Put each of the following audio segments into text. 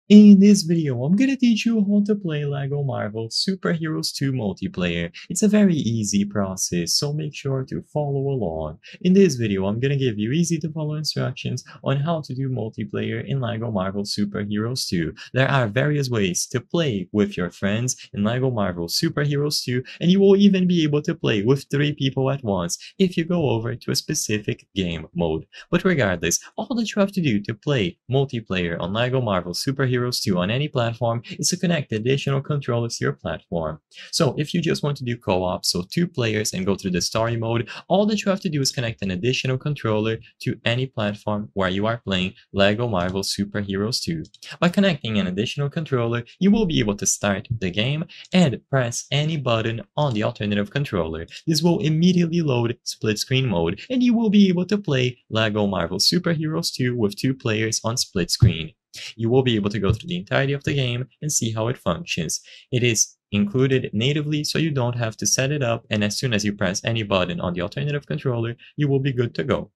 In this video, I'm gonna teach you how to play LEGO Marvel Super Heroes 2 multiplayer. It's a very easy process, so make sure to follow along. In this video, I'm gonna give you easy to follow instructions on how to do multiplayer in LEGO Marvel Super Heroes 2. There are various ways to play with your friends in LEGO Marvel Super Heroes 2, and you will even be able to play with 3 people at once if you go over to a specific game mode. But regardless, all that you have to do to play multiplayer on LEGO Marvel Super Heroes 2 on any platform is to connect additional controllers to your platform. So if you just want to do co-op, so 2 players and go through the story mode, all that you have to do is connect an additional controller to any platform where you are playing LEGO Marvel Super Heroes 2. By connecting an additional controller, you will be able to start the game and press any button on the alternative controller. This will immediately load split screen mode, and you will be able to play LEGO Marvel Super Heroes 2 with 2 players on split screen. You will be able to go through the entirety of the game and see how it functions. It is included natively, so you don't have to set it up, and as soon as you press any button on the alternative controller, you will be good to go.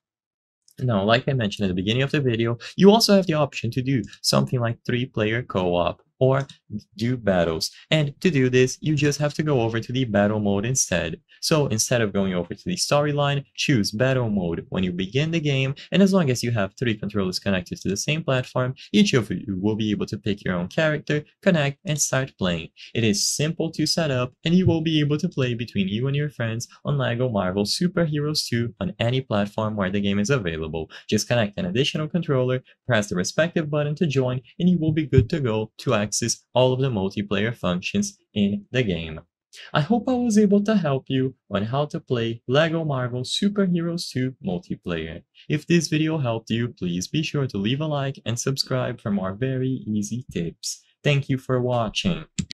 Now, like I mentioned at the beginning of the video, you also have the option to do something like 3-player co-op or do battles. And to do this, you just have to go over to the battle mode instead. So instead of going over to the storyline, choose battle mode when you begin the game, and as long as you have 3 controllers connected to the same platform, each of you will be able to pick your own character, connect, and start playing. It is simple to set up, and you will be able to play between you and your friends on LEGO Marvel Super Heroes 2 on any platform where the game is available. Just connect an additional controller, press the respective button to join, and you will be good to go to access all of the multiplayer functions in the game. I hope I was able to help you on how to play LEGO Marvel Super Heroes 2 multiplayer. If this video helped you, please be sure to leave a like and subscribe for more very easy tips. Thank you for watching.